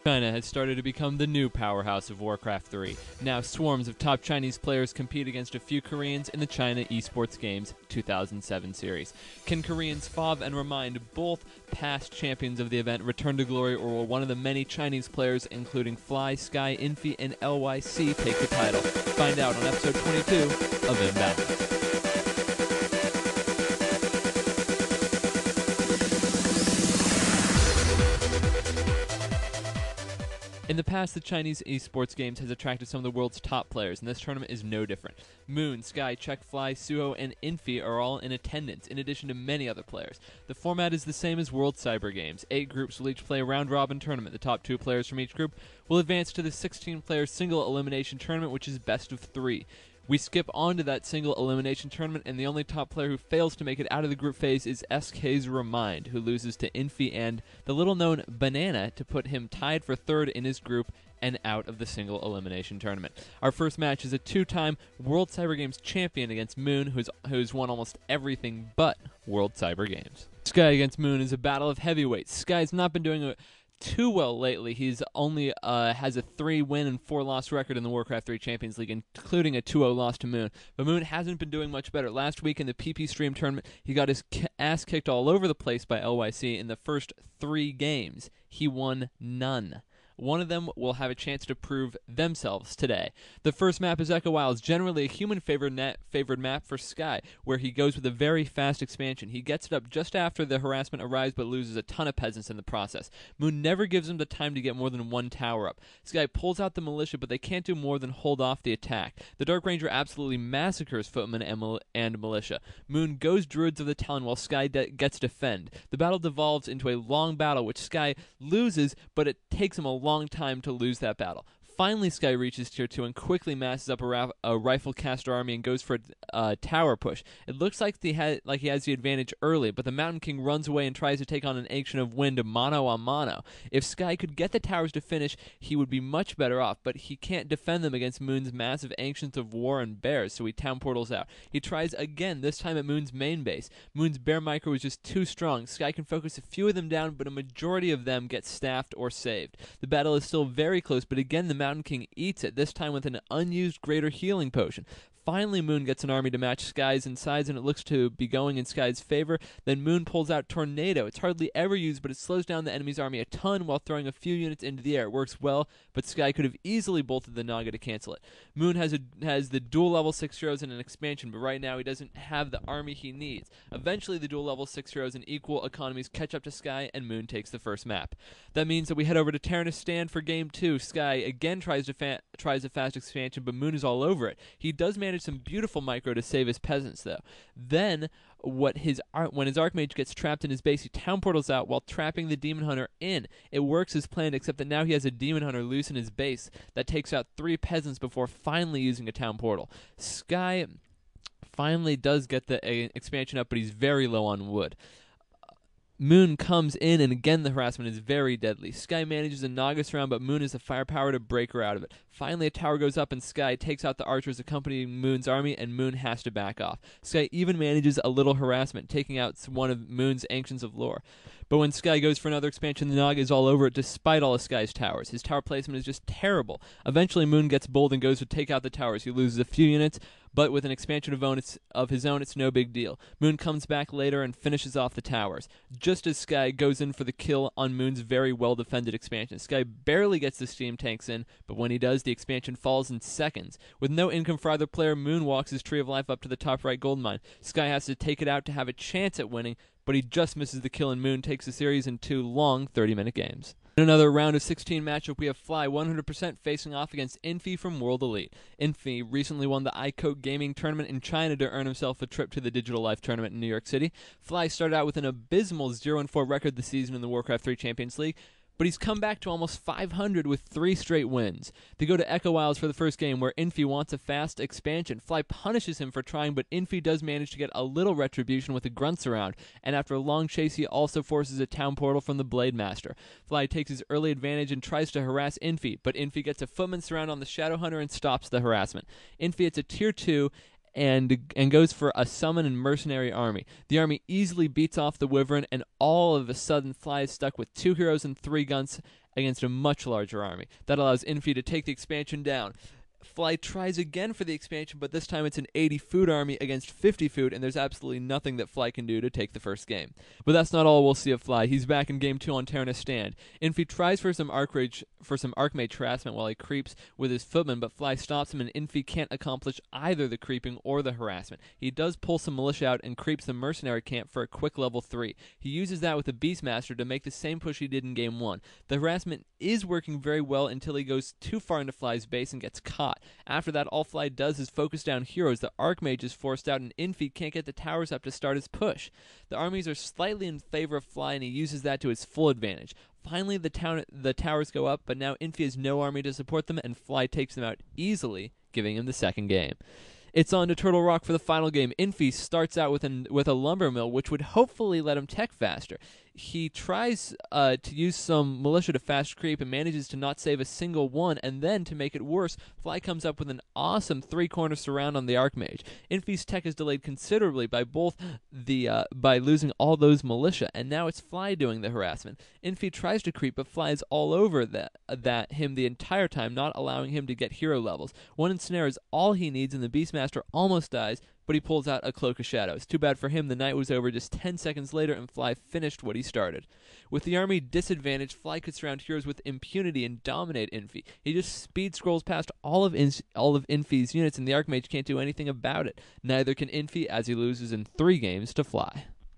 China has started to become the new powerhouse of Warcraft 3. Now swarms of top Chinese players compete against a few Koreans in the China Esports Games 2007 series. Can Koreans Fav and Remind, both past champions of the event, return to glory, or will one of the many Chinese players, including Fly, Sky, Infi, and LYC, take the title? Find out on episode 22 of Imbalanced. In the past, the Chinese Esports Games has attracted some of the world's top players, and this tournament is no different. Moon, Sky, Check, Fly, Suho, and Infi are all in attendance, in addition to many other players. The format is the same as World Cyber Games. 8 groups will each play a round-robin tournament. The top 2 players from each group will advance to the 16-player single elimination tournament, which is best of 3. We skip on to that single elimination tournament, and the only top player who fails to make it out of the group phase is SK's Remind, who loses to Infi and the little-known Banana to put him tied for 3rd in his group and out of the single elimination tournament. Our first match is a 2-time World Cyber Games champion against Moon, who's won almost everything but World Cyber Games. Sky against Moon is a battle of heavyweights. Sky's not been doing too well lately. He's only has a 3-win and 4-loss record in the Warcraft 3 Champions League, including a 2-0 loss to Moon. But Moon hasn't been doing much better. Last week in the PP Stream tournament, he got his ass kicked all over the place by LYC in the first 3 games. He won none. One of them will have a chance to prove themselves today. The first map is Echo Wilds, generally a human-favored map for Sky, where he goes with a very fast expansion. He gets it up just after the harassment arrives, but loses a ton of peasants in the process. Moon never gives him the time to get more than 1 tower up. Sky pulls out the militia, but they can't do more than hold off the attack. The Dark Ranger absolutely massacres footmen and militia. Moon goes Druids of the Talon while Sky gets defend. The battle devolves into a long battle, which Sky loses, but it takes him a long time to lose that battle. Finally, Sky reaches Tier 2 and quickly masses up a rifle caster army and goes for a tower push. It looks like he has the advantage early, but the Mountain King runs away and tries to take on an Ancient of Wind mano a mano. If Sky could get the towers to finish, he would be much better off, but he can't defend them against Moon's massive Ancients of War and Bears, so he town portals out. He tries again, this time at Moon's main base. Moon's Bear Micro is just too strong. Sky can focus a few of them down, but a majority of them get staffed or saved. The battle is still very close, but again the Mountain King eats it, this time with an unused greater healing potion. Finally, Moon gets an army to match Sky's in size, and it looks to be going in Sky's favor. Then Moon pulls out Tornado. It's hardly ever used, but it slows down the enemy's army a ton while throwing a few units into the air. It works well, but Sky could have easily bolted the Naga to cancel it. Moon has the dual level 6 heroes in an expansion, but right now he doesn't have the army he needs. Eventually, the dual level 6 heroes in equal economies catch up to Sky, and Moon takes the first map. That means that we head over to Terranistan for Game 2. Sky again tries a fast expansion, but Moon is all over it. He does manage some beautiful micro to save his peasants, though. Then, when his Archmage gets trapped in his base, he town portals out while trapping the Demon Hunter in. It works as planned, except that now he has a Demon Hunter loose in his base that takes out 3 peasants before finally using a town portal. Sky finally does get the expansion up, but he's very low on wood. Moon comes in, and again the harassment is very deadly. Sky manages a Nagas round, but Moon has the firepower to break her out of it. Finally, a tower goes up, and Sky takes out the archers accompanying Moon's army, and Moon has to back off. Sky even manages a little harassment, taking out one of Moon's Ancients of Lore. But when Sky goes for another expansion, the Naga is all over it despite all of Sky's towers. His tower placement is just terrible. Eventually, Moon gets bold and goes to take out the towers. He loses a few units, but with an expansion of his own, it's no big deal. Moon comes back later and finishes off the towers, just as Sky goes in for the kill on Moon's very well-defended expansion. Sky barely gets the steam tanks in, but when he does, the expansion falls in seconds. With no income for either player, Moon walks his Tree of Life up to the top right gold mine. Sky has to take it out to have a chance at winning, but he just misses the kill, and Moon takes the series in 2 long 30-minute games. In another round of 16 matchup, we have Fly 100% facing off against Infi from World Elite. Infi recently won the iCoke Gaming Tournament in China to earn himself a trip to the Digital Life Tournament in New York City. Fly started out with an abysmal 0-4 record this season in the Warcraft 3 Champions League, but he's come back to almost 500 with 3 straight wins. They go to Echo Wilds for the first game, where Infi wants a fast expansion. Fly punishes him for trying, but Infi does manage to get a little retribution with the grunts around, and after a long chase, he also forces a town portal from the Blade Master. Fly takes his early advantage and tries to harass Infi, but Infi gets a footman surround on the Shadow Hunter and stops the harassment. Infi hits a Tier 2, and goes for a summon and mercenary army. The army easily beats off the Wyvern, and all of a sudden Fly is stuck with 2 heroes and 3 guns against a much larger army. That allows Infi to take the expansion down. Fly tries again for the expansion, but this time it's an 80 food army against 50 food, and there's absolutely nothing that Fly can do to take the first game. But that's not all we'll see of Fly. He's back in game 2 on Terranus Stand. Infi tries for some Archmage harassment while he creeps with his footmen, but Fly stops him, and Infi can't accomplish either the creeping or the harassment. He does pull some militia out and creeps the mercenary camp for a quick level 3. He uses that with the Beastmaster to make the same push he did in game 1. The harassment is working very well until he goes too far into Fly's base and gets caught. After that, all Fly does is focus down heroes. The Archmage is forced out, and Infi can't get the towers up to start his push. The armies are slightly in favor of Fly, and he uses that to his full advantage. Finally, the towers go up, but now Infi has no army to support them, and Fly takes them out easily, giving him the second game. It's on to Turtle Rock for the final game. Infi starts out with a lumber mill, which would hopefully let him tech faster. He tries to use some militia to fast creep and manages to not save a single one, and then, to make it worse, Fly comes up with an awesome 3-corner surround on the Archmage. Infi's tech is delayed considerably by by losing all those militia, and now it's Fly doing the harassment. Infi tries to creep, but Fly is all over him the entire time, not allowing him to get hero levels. One ensnare is all he needs, and the Beastmaster almost dies, but he pulls out a Cloak of Shadows. Too bad for him, the night was over just 10 seconds later, and Fly finished what he started. With the army disadvantaged, Fly could surround heroes with impunity and dominate Infi. He just speed scrolls past all of Infi's units, and the Archmage can't do anything about it. Neither can Infi, as he loses in 3 games to Fly.